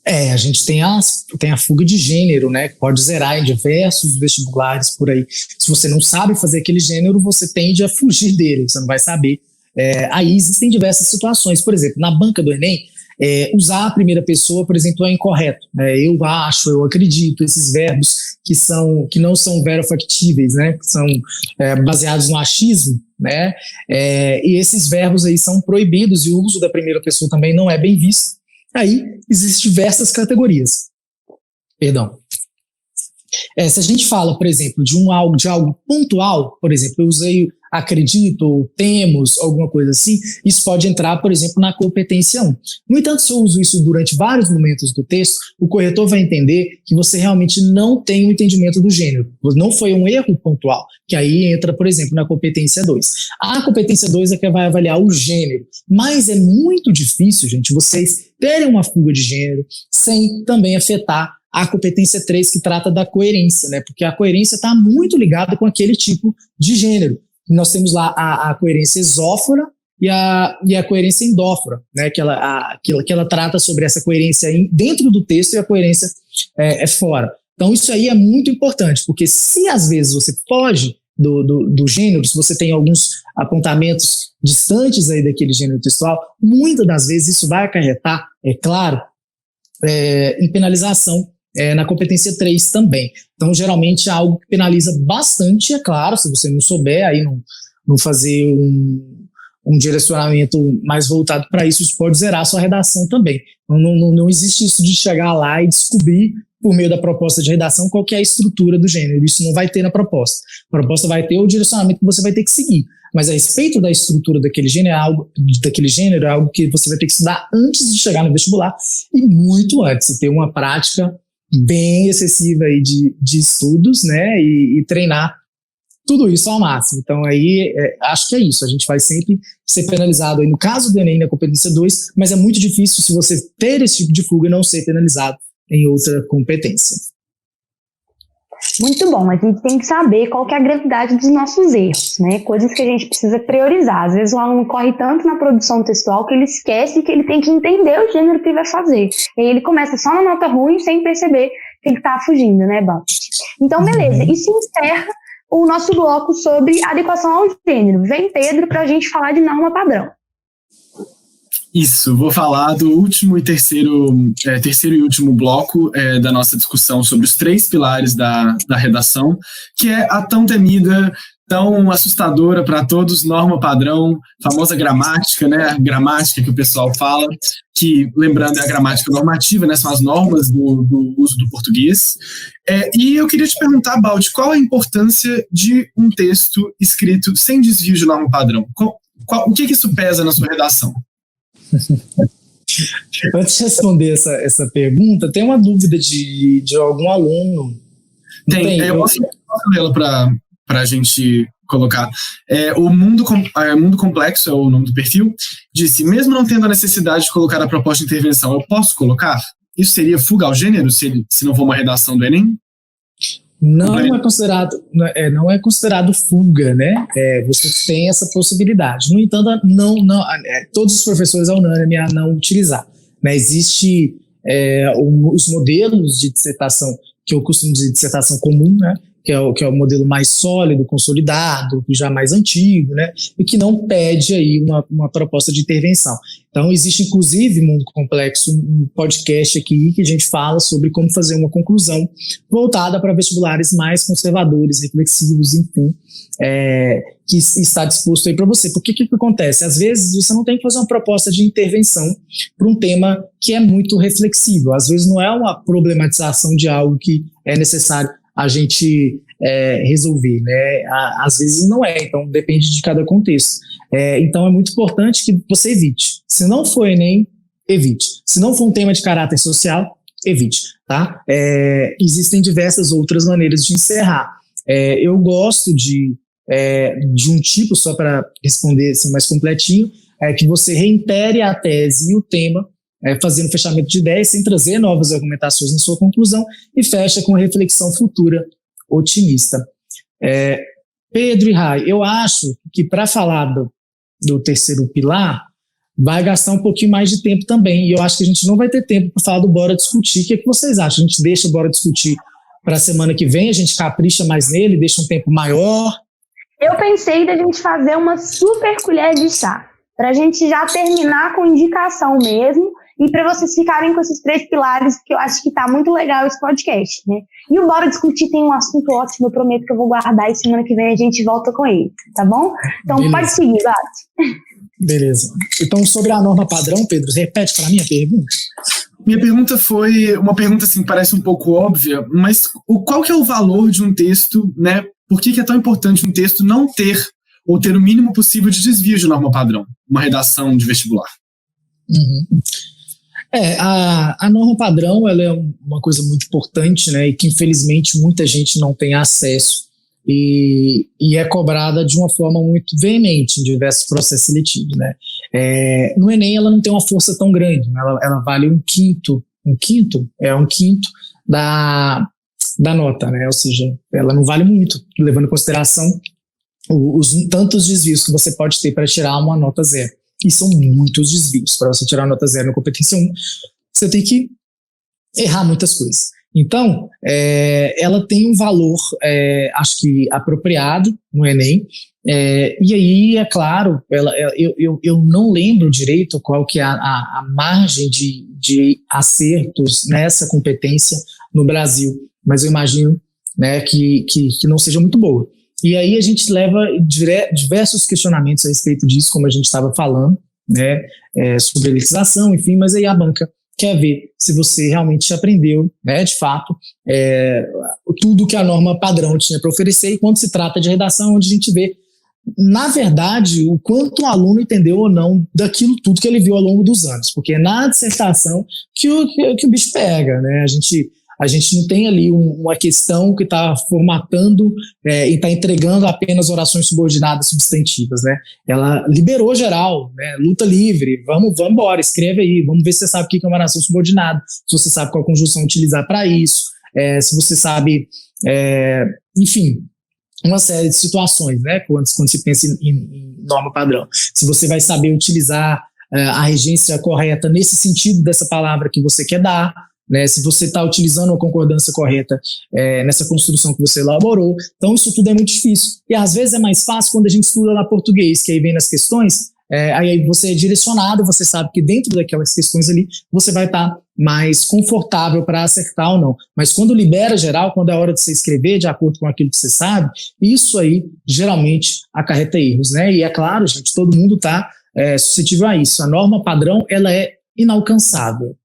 A gente tem a fuga de gênero, né? Que pode zerar em diversos vestibulares por aí. Se você não sabe fazer aquele gênero, você tende a fugir dele, você não vai saber. Aí existem diversas situações. Por exemplo, na banca do Enem, usar a primeira pessoa, por exemplo, é incorreto. Eu acho, eu acredito, esses verbos que não são verofactíveis, né? Que são baseados no achismo, né? E esses verbos aí são proibidos e o uso da primeira pessoa também não é bem visto. Aí existem diversas categorias. Perdão. Se a gente fala, por exemplo, de algo pontual, por exemplo, eu usei acredito, ou temos, alguma coisa assim, isso pode entrar, por exemplo, na competência 1. No entanto, se eu uso isso durante vários momentos do texto, o corretor vai entender que você realmente não tem o entendimento do gênero. Não foi um erro pontual, que aí entra, por exemplo, na competência 2. A competência 2 é que vai avaliar o gênero, mas é muito difícil, gente, vocês terem uma fuga de gênero sem também afetar a competência 3, que trata da coerência, né? Porque a coerência está muito ligada com aquele tipo de gênero. Nós temos lá a coerência exófora e a coerência endófora, né? Que ela trata sobre essa coerência dentro do texto e a coerência fora. Então isso aí é muito importante, porque se às vezes você foge do gênero, se você tem alguns apontamentos distantes aí daquele gênero textual, muitas das vezes isso vai acarretar, é claro, em penalização na competência 3 também. Então, geralmente é algo que penaliza bastante, é claro, se você não souber, aí não fazer um direcionamento mais voltado para isso, isso pode zerar a sua redação também. Não existe isso de chegar lá e descobrir, por meio da proposta de redação, qual que é a estrutura do gênero. Isso não vai ter na proposta. A proposta vai ter o direcionamento que você vai ter que seguir. Mas a respeito da estrutura daquele gênero, é algo que você vai ter que estudar antes de chegar no vestibular e muito antes, ter uma prática bem excessiva aí de estudos, né, e treinar tudo isso ao máximo. Então aí, acho que é isso, a gente vai sempre ser penalizado aí no caso do Enem na competência 2, mas é muito difícil se você ter esse tipo de fuga e não ser penalizado em outra competência. Muito bom, a gente tem que saber qual que é a gravidade dos nossos erros, né? Coisas que a gente precisa priorizar. Às vezes o aluno corre tanto na produção textual que ele esquece que ele tem que entender o gênero que ele vai fazer. E aí ele começa só na nota ruim sem perceber que ele está fugindo, né, Bal? Então, beleza. Isso encerra o nosso bloco sobre adequação ao gênero. Vem, Pedro, para a gente falar de norma padrão. Isso, vou falar do último e terceiro e último bloco da nossa discussão sobre os 3 pilares da redação, que é a tão temida, tão assustadora para todos, norma padrão, famosa gramática, né? A gramática que o pessoal fala, que, lembrando, é a gramática normativa, né? São as normas do uso do português. E eu queria te perguntar, Baldi, qual a importância de um texto escrito sem desvio de norma padrão? O que isso pesa na sua redação? Antes de responder essa pergunta, tem uma dúvida de algum aluno. Eu posso ler ela para a gente colocar. O Mundo Complexo é o nome do perfil. Disse, mesmo não tendo a necessidade de colocar a proposta de intervenção, eu posso colocar? Isso seria fuga ao gênero, se não for uma redação do Enem? Não é considerado fuga, né? Você tem essa possibilidade. No entanto, todos os professores é unânime a não utilizar. Né? Existe os modelos de dissertação, que eu costumo dizer dissertação comum, né? Que é o modelo mais sólido, consolidado, já mais antigo, né? E que não pede aí uma proposta de intervenção. Então, existe, inclusive, Mundo Complexo, um podcast aqui que a gente fala sobre como fazer uma conclusão voltada para vestibulares mais conservadores, reflexivos, enfim, que está disposto aí para você. Porque o que acontece? Às vezes, você não tem que fazer uma proposta de intervenção para um tema que é muito reflexivo. Às vezes, não é uma problematização de algo que é necessário a gente resolver, né? Às vezes não é, então depende de cada contexto. Então é muito importante que você evite. Se não for Enem, evite. Se não for um tema de caráter social, evite, tá? Existem diversas outras maneiras de encerrar. Eu gosto de um tipo, só para responder assim, mais completinho, que você reitere a tese e o tema, fazendo fechamento de ideias sem trazer novas argumentações na sua conclusão e fecha com reflexão futura otimista. Pedro e Rai, eu acho que para falar do terceiro pilar vai gastar um pouquinho mais de tempo também, e eu acho que a gente não vai ter tempo para falar do Bora Discutir. O que vocês acham? A gente deixa o Bora Discutir para a semana que vem, a gente capricha mais nele, deixa um tempo maior? Eu pensei da gente fazer uma super colher de chá, para a gente já terminar com indicação mesmo, e para vocês ficarem com esses 3 pilares, que eu acho que tá muito legal esse podcast, né? E o Bora Discutir tem um assunto ótimo, eu prometo que eu vou guardar e semana que vem a gente volta com ele, tá bom? Então beleza. Pode seguir, Bate. Beleza. Então, sobre a norma padrão, Pedro, repete para mim a pergunta. Minha pergunta foi uma pergunta, assim, parece um pouco óbvia, mas qual que é o valor de um texto, né? Por que é tão importante um texto não ter, ou ter o mínimo possível de desvio de norma padrão, uma redação de vestibular? Uhum. A norma padrão, ela é uma coisa muito importante, né, e que infelizmente muita gente não tem acesso e é cobrada de uma forma muito veemente em diversos processos seletivos, né. No Enem ela não tem uma força tão grande, né, ela vale um quinto da nota, né, ou seja, ela não vale muito, levando em consideração os tantos desvios que você pode ter para tirar uma nota 0. E são muitos desvios. Para você tirar a nota 0 na competência 1, você tem que errar muitas coisas. Então, ela tem um valor, acho que apropriado no Enem. E aí, é claro, eu não lembro direito qual que é a margem de acertos nessa competência no Brasil, mas eu imagino, né, que não seja muito boa. E aí a gente leva diversos questionamentos a respeito disso, como a gente estava falando, né, sobre elitização, enfim, mas aí a banca quer ver se você realmente aprendeu, né, de fato, tudo que a norma padrão tinha para oferecer, e quando se trata de redação, onde a gente vê, na verdade, o quanto o aluno entendeu ou não daquilo tudo que ele viu ao longo dos anos, porque é na dissertação que o bicho pega, né, a gente não tem ali uma questão que está formatando e está entregando apenas orações subordinadas substantivas, né? Ela liberou geral, né? Luta livre, vamos embora, escreve aí, vamos ver se você sabe o que é uma oração subordinada, se você sabe qual conjunção utilizar para isso, se você sabe, enfim, uma série de situações, né? Quando se pensa em norma padrão. Se você vai saber utilizar a regência correta nesse sentido dessa palavra que você quer dar, né, se você está utilizando a concordância correta nessa construção que você elaborou. Então, isso tudo é muito difícil. E às vezes é mais fácil quando a gente estuda lá português, que aí vem nas questões, aí você é direcionado, você sabe que dentro daquelas questões ali, você vai estar mais confortável para acertar ou não. Mas quando libera geral, quando é hora de você escrever de acordo com aquilo que você sabe, isso aí geralmente acarreta erros, né? E é claro, gente, todo mundo está suscetível a isso. A norma padrão, ela é inalcançável.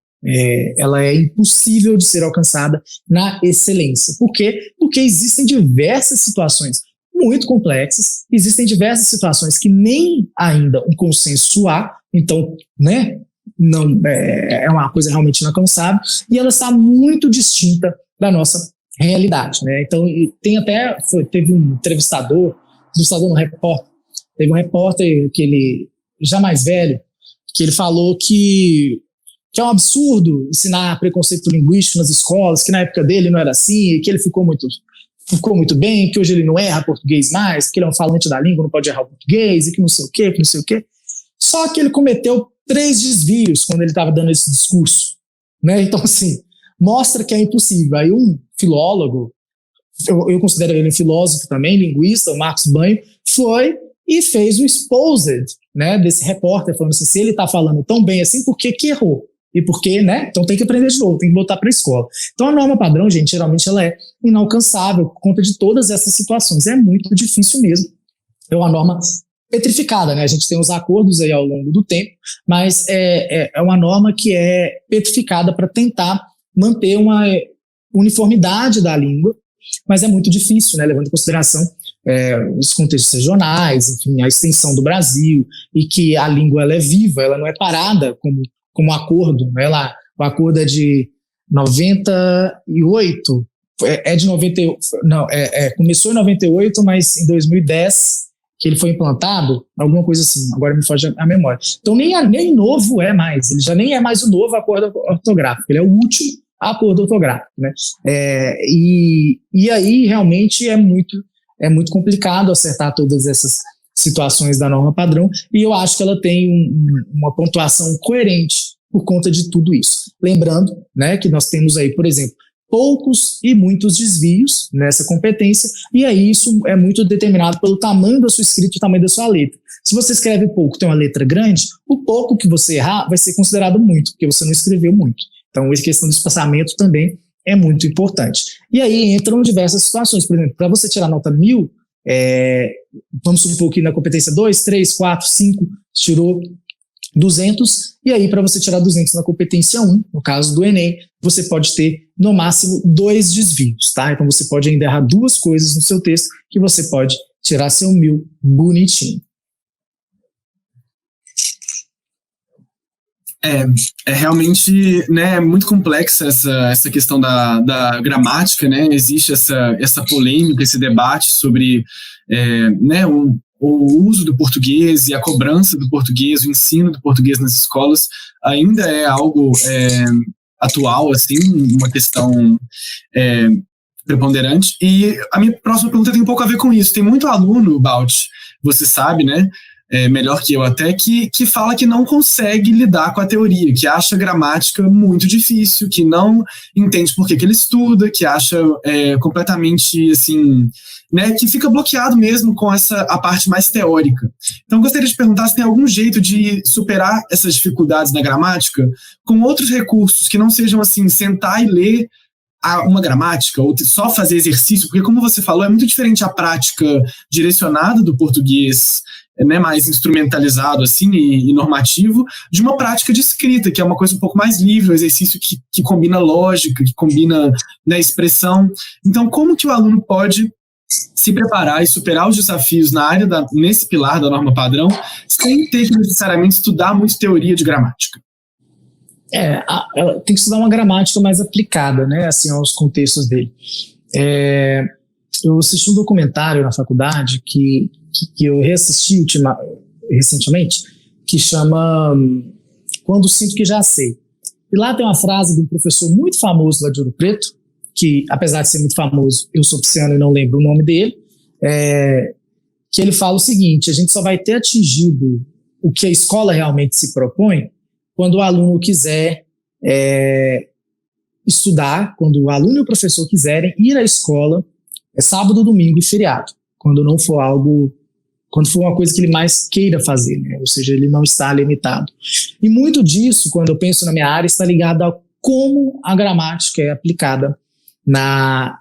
Ela é impossível de ser alcançada na excelência. Por quê? Porque existem diversas situações muito complexas, existem diversas situações que nem ainda um consenso há, então, né, não, é uma coisa realmente inalcançável, e ela está muito distinta da nossa realidade, né? Então, teve um entrevistador no repórter, teve um repórter que ele, já mais velho, que ele falou que é um absurdo ensinar preconceito linguístico nas escolas, que na época dele não era assim, e que ele ficou muito bem, que hoje ele não erra português mais, que ele é um falante da língua, não pode errar o português, e que não sei o quê, que não sei o quê. Só que ele cometeu 3 desvios quando ele estava dando esse discurso, né? Então, assim, mostra que é impossível. Aí um filólogo, eu considero ele um filósofo também, linguista, o Marcos Banho, foi e fez o exposed, né, desse repórter, falando assim, se ele está falando tão bem assim, por que errou? E por que, né? Então tem que aprender de novo, tem que voltar para a escola. Então a norma padrão, gente, geralmente ela é inalcançável por conta de todas essas situações. É muito difícil mesmo. É uma norma petrificada, né? A gente tem os acordos aí ao longo do tempo, mas é uma norma que é petrificada para tentar manter uma uniformidade da língua, mas é muito difícil, né? Levando em consideração os contextos regionais, enfim, a extensão do Brasil, e que a língua ela é viva, ela não é parada como acordo, né? O acordo é de 98, de 98, não, começou em 98, mas em 2010 que ele foi implantado, alguma coisa assim, agora me foge a memória. Então nem novo é mais, ele já nem é mais o novo acordo ortográfico, ele é o último acordo ortográfico, né? E aí realmente é muito complicado acertar todas essas situações da norma padrão, e eu acho que ela tem uma pontuação coerente por conta de tudo isso. Lembrando, né, que nós temos aí, por exemplo, poucos e muitos desvios nessa competência, e aí isso é muito determinado pelo tamanho da sua escrita e o tamanho da sua letra. Se você escreve pouco, tem uma letra grande, o pouco que você errar vai ser considerado muito, porque você não escreveu muito. Então, a questão do espaçamento também é muito importante. E aí entram diversas situações. Por exemplo, para você tirar nota 1000, vamos supor que na competência 2, 3, 4, 5, tirou 200, e aí para você tirar 200 na competência 1, no caso do Enem, você pode ter no máximo 2 desvios, tá? Então você pode ainda errar 2 coisas no seu texto que você pode tirar seu 1000 bonitinho. É realmente, né, muito complexa essa questão da gramática, né? Existe essa polêmica, esse debate sobre né, o uso do português e a cobrança do português, o ensino do português nas escolas ainda é algo atual, assim, uma questão preponderante. E a minha próxima pergunta tem um pouco a ver com isso. Tem muito aluno, Balt, você sabe, né? Melhor que eu até, que fala que não consegue lidar com a teoria, que acha a gramática muito difícil, que não entende por que ele estuda, que acha completamente, assim, né, que fica bloqueado mesmo com a parte mais teórica. Então, gostaria de perguntar se tem algum jeito de superar essas dificuldades na gramática com outros recursos que não sejam, assim, sentar e ler uma gramática, ou só fazer exercício, porque, como você falou, é muito diferente a prática direcionada do português, né, mais instrumentalizado assim, e normativo, de uma prática de escrita, que é uma coisa um pouco mais livre, um exercício que combina lógica, que combina, né, expressão. Então, como que o aluno pode se preparar e superar os desafios na área nesse pilar da norma padrão, sem ter que necessariamente estudar muito teoria de gramática? Ela tem que estudar uma gramática mais aplicada, né, assim, aos contextos dele. Eu assisti um documentário na faculdade que eu reassisti recentemente, que chama Quando Sinto Que Já Sei. E lá tem uma frase de um professor muito famoso lá de Ouro Preto, que, apesar de ser muito famoso, eu sou pisciano e não lembro o nome dele, que ele fala o seguinte: a gente só vai ter atingido o que a escola realmente se propõe quando o aluno quiser estudar, quando o aluno e o professor quiserem ir à escola, sábado, domingo e feriado, quando for uma coisa que ele mais queira fazer, né? Ou seja, ele não está limitado. E muito disso, quando eu penso na minha área, está ligado a como a gramática é aplicada na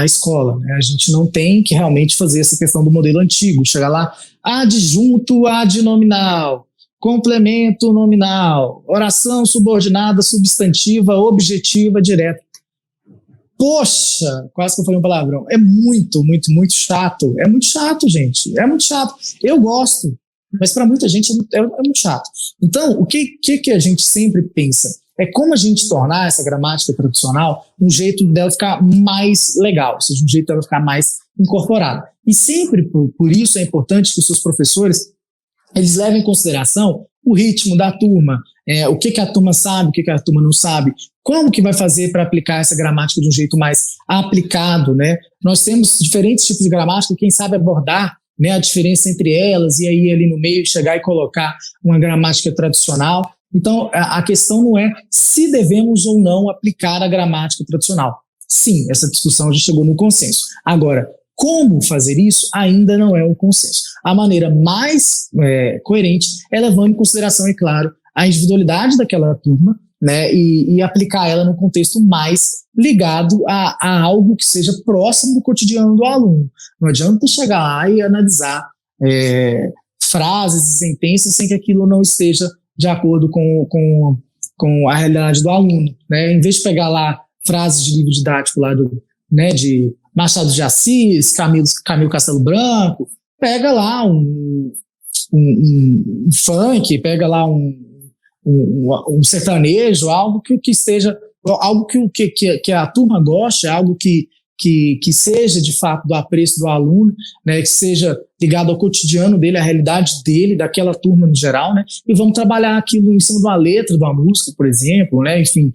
escola, né? A gente não tem que realmente fazer essa questão do modelo antigo, chegar lá, adjunto adnominal, complemento nominal, oração subordinada, substantiva, objetiva, direta. Poxa, quase que eu falei um palavrão. É muito, muito, muito chato. É muito chato, gente. É muito chato. Eu gosto, mas para muita gente é muito chato. Então, o que a gente sempre pensa? É como a gente tornar essa gramática tradicional um jeito dela ficar mais legal, ou seja, um jeito dela ficar mais incorporada. E sempre, por isso, é importante que os seus professores eles levem em consideração o ritmo da turma, o que a turma sabe, o que a turma não sabe, como que vai fazer para aplicar essa gramática de um jeito mais aplicado, né? Nós temos diferentes tipos de gramática, quem sabe abordar, né, a diferença entre elas e aí ali no meio chegar e colocar uma gramática tradicional. Então, a questão não é se devemos ou não aplicar a gramática tradicional. Sim, essa discussão já chegou no consenso. Agora, como fazer isso ainda não é um consenso. A maneira mais coerente é levando em consideração, é claro, a individualidade daquela turma, né, e aplicar ela num contexto mais ligado a algo que seja próximo do cotidiano do aluno. Não adianta chegar lá e analisar frases e sentenças sem que aquilo não esteja de acordo com a realidade do aluno, né? Em vez de pegar lá frases de livro didático lá de Machado de Assis, Camilo Castelo Branco, pega lá um funk, pega lá um sertanejo, algo que esteja, algo que a turma goste, algo que seja de fato do apreço do aluno, né, que seja ligado ao cotidiano dele, à realidade dele, daquela turma no geral, né, e vamos trabalhar aquilo em cima de uma letra de uma música, por exemplo, né, enfim,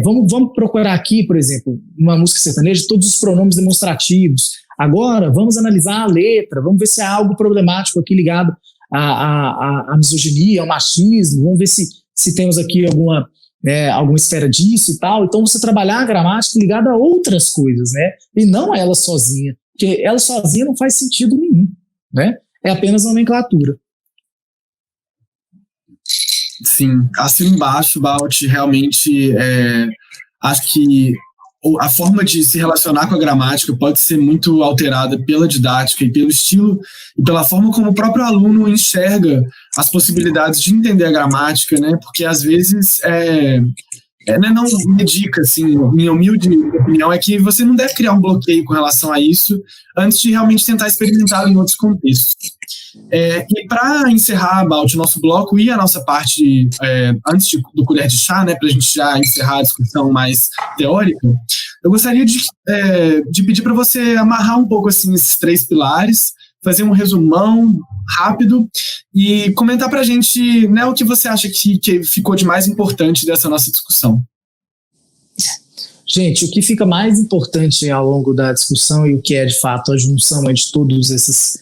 vamos procurar aqui, por exemplo, uma música sertaneja, todos os pronomes demonstrativos. Agora, vamos analisar a letra, vamos ver se há algo problemático aqui ligado à misoginia, ao machismo, vamos ver se temos aqui alguma esfera disso e tal. Então você trabalhar a gramática ligada a outras coisas, né? E não ela sozinha, porque ela sozinha não faz sentido nenhum, né? É apenas nomenclatura. Sim, assino embaixo, Balt, realmente acho que a forma de se relacionar com a gramática pode ser muito alterada pela didática e pelo estilo e pela forma como o próprio aluno enxerga as possibilidades de entender a gramática, né? Porque às vezes não me dica, assim, minha humilde opinião é que você não deve criar um bloqueio com relação a isso antes de realmente tentar experimentar em outros contextos. E para encerrar, Balt, o nosso bloco e a nossa parte, antes do colher de chá, né, para a gente já encerrar a discussão mais teórica, eu gostaria de pedir para você amarrar um pouco assim, esses 3 pilares, fazer um resumão rápido e comentar para a gente, né, o que você acha que ficou de mais importante dessa nossa discussão. Gente, o que fica mais importante ao longo da discussão e o que é de fato a junção de todos esses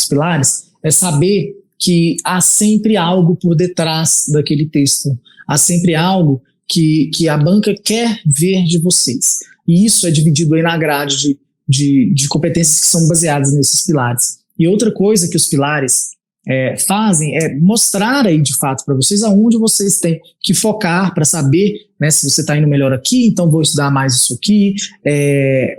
pilares é saber que há sempre algo por detrás daquele texto, há sempre algo que a banca quer ver de vocês, e isso é dividido aí na grade de competências que são baseadas nesses pilares. E outra coisa que os pilares fazem é mostrar aí de fato para vocês aonde vocês têm que focar para saber, né, se você está indo melhor aqui, então vou estudar mais isso aqui,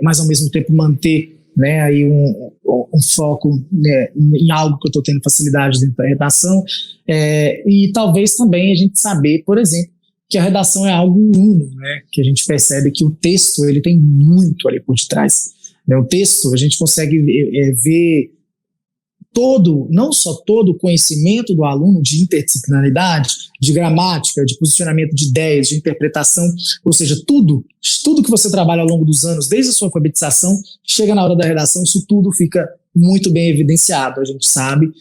mas ao mesmo tempo manter, né, aí um foco, né, em algo que eu estou tendo facilidade dentro da redação, e talvez também a gente saber, por exemplo, que a redação é algo uno, né, que a gente percebe que o texto ele tem muito ali por detrás, né, o texto a gente consegue ver não só todo o conhecimento do aluno de interdisciplinaridade, de gramática, de posicionamento de ideias, de interpretação, ou seja, tudo que você trabalha ao longo dos anos, desde a sua alfabetização, chega na hora da redação, isso tudo fica muito bem evidenciado, a gente sabe.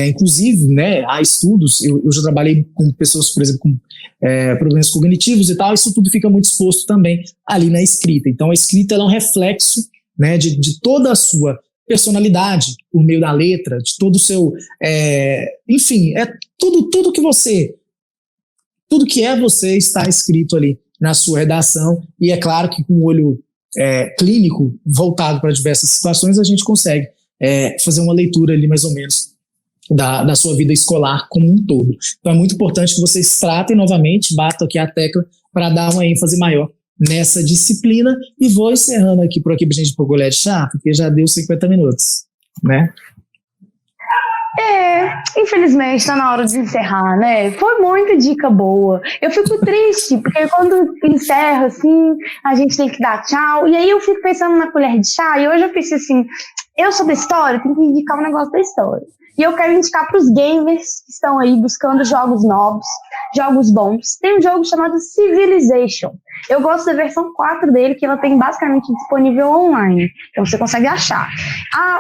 Inclusive, né, há estudos, eu já trabalhei com pessoas, por exemplo, com problemas cognitivos e tal, isso tudo fica muito exposto também ali na escrita. Então a escrita ela é um reflexo, né, de toda a sua personalidade por meio da letra, de todo o seu, enfim, tudo que você tudo que é você está escrito ali na sua redação, e é claro que com o olho clínico voltado para diversas situações, a gente consegue fazer uma leitura ali mais ou menos da sua vida escolar como um todo. Então é muito importante que vocês tratem novamente, batam aqui a tecla para dar uma ênfase maior nessa disciplina, e vou encerrando aqui por aqui pra gente pôr colher de chá, porque já deu 50 minutos, né? Infelizmente tá na hora de encerrar, né? Foi muita dica boa. Eu fico triste, porque quando encerra, assim, a gente tem que dar tchau, e aí eu fico pensando na colher de chá, e hoje eu pensei assim, eu sou da história, tenho que indicar um negócio da história. E eu quero indicar para os gamers que estão aí buscando jogos novos, jogos bons. Tem um jogo chamado Civilization. Eu gosto da versão 4 dele, que ela tem basicamente disponível online. Então você consegue achar.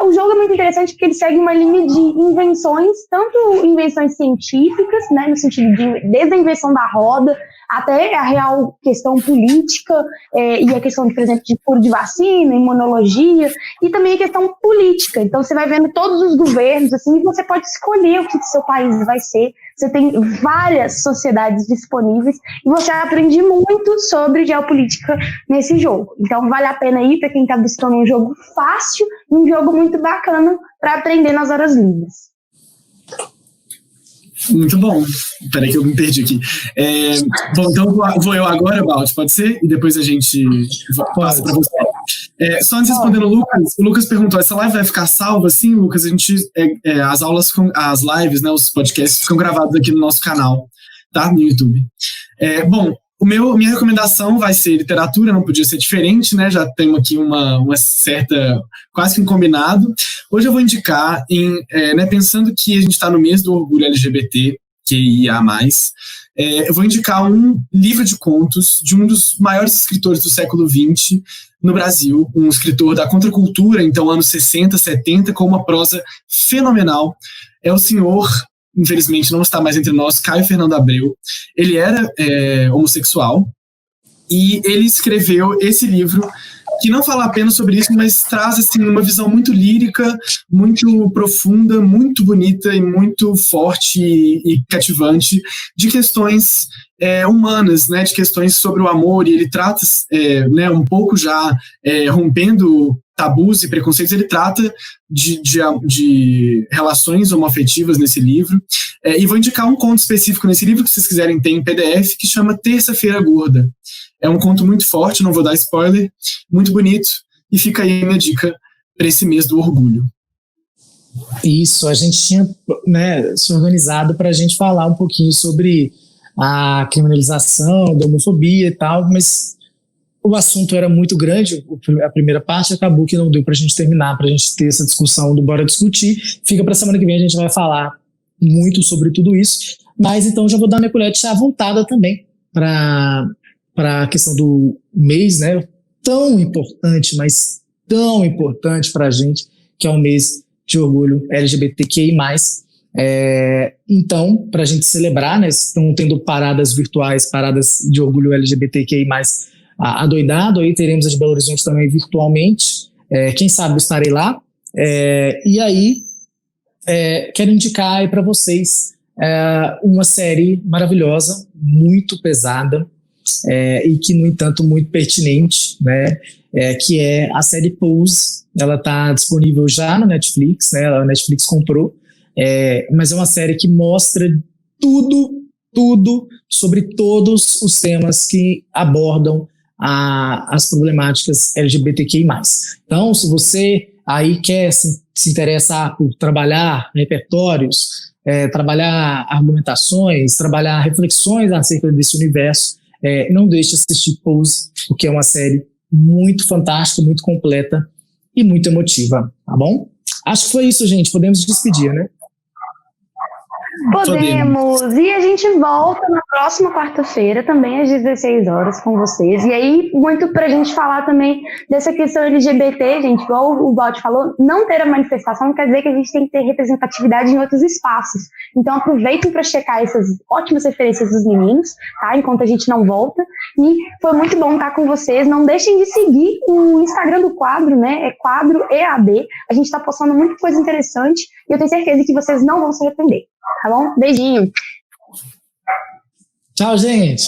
O jogo é muito interessante porque ele segue uma linha de invenções, tanto invenções científicas, né, no sentido de desde a invenção da roda até a real questão política, e a questão, por exemplo, de cura de vacina, imunologia, e também a questão política. Então você vai vendo todos os governos, assim, e você pode escolher o que seu país vai ser. Você tem várias sociedades disponíveis e você aprende muito sobre geopolítica nesse jogo. Então vale a pena ir para quem está buscando um jogo fácil e um jogo muito bacana para aprender nas horas livres. Muito bom. Peraí que eu me perdi aqui. Bom, então vou eu agora, Balti, pode ser? E depois a gente passa para você. Só antes de responder o Lucas perguntou, essa live vai ficar salva? Sim, Lucas, a gente, as aulas, as lives, né, os podcasts ficam gravados aqui no nosso canal, tá? No YouTube. Bom, minha recomendação vai ser literatura, não podia ser diferente, né? Já tenho aqui uma certa, quase que um combinado. Hoje eu vou indicar, né, pensando que a gente está no mês do orgulho LGBT, QIA+, eu vou indicar um livro de contos de um dos maiores escritores do século XX no Brasil, um escritor da contracultura, então anos 60, 70, com uma prosa fenomenal. É o senhor, infelizmente não está mais entre nós, Caio Fernando Abreu. Ele era homossexual e ele escreveu esse livro que não fala apenas sobre isso, mas traz assim, uma visão muito lírica, muito profunda, muito bonita e muito forte e cativante de questões humanas, né, de questões sobre o amor, e ele trata, né, um pouco já rompendo tabus e preconceitos, ele trata de relações homoafetivas nesse livro, e vou indicar um conto específico nesse livro, que vocês quiserem ter em PDF, que chama Terça-feira Gorda. É um conto muito forte, não vou dar spoiler, muito bonito, e fica aí a minha dica para esse mês do orgulho. Isso, a gente tinha, né, se organizado para a gente falar um pouquinho sobre a criminalização da homofobia e tal, mas o assunto era muito grande, a primeira parte acabou que não deu para a gente terminar, para a gente ter essa discussão do Bora Discutir. Fica para a semana que vem, a gente vai falar muito sobre tudo isso, mas então já vou dar minha colher de chá voltada também para a questão do mês, né, tão importante, mas tão importante para a gente, que é o mês de orgulho LGBTQI+. Então, para a gente celebrar, né, estão tendo paradas virtuais, paradas de orgulho LGBTQI+, adoidado, aí teremos a de Belo Horizonte também virtualmente, quem sabe eu estarei lá, e aí quero indicar aí para vocês uma série maravilhosa, muito pesada, e que, no entanto, muito pertinente, né, que é a série Pose. Ela está disponível já no Netflix, né, a Netflix comprou, mas é uma série que mostra tudo sobre todos os temas que abordam as problemáticas LGBTQI+. Então, se você aí quer se interessar por trabalhar repertórios, trabalhar argumentações, trabalhar reflexões acerca desse universo, não deixe de assistir Pose, porque é uma série muito fantástica, muito completa e muito emotiva, tá bom? Acho que foi isso, gente. Podemos despedir, né? Podemos. E a gente volta na próxima quarta-feira, também às 16 horas, com vocês. E aí, muito pra gente falar também dessa questão LGBT, gente, igual o Balti falou, não ter a manifestação não quer dizer que a gente tem que ter representatividade em outros espaços. Então, aproveitem para checar essas ótimas referências dos meninos, tá? Enquanto a gente não volta. E foi muito bom estar com vocês. Não deixem de seguir o Instagram do Quadro, né? É Quadro EAD. A gente tá postando muita coisa interessante e eu tenho certeza que vocês não vão se arrepender. Tá bom? Beijinho. Tchau, gente.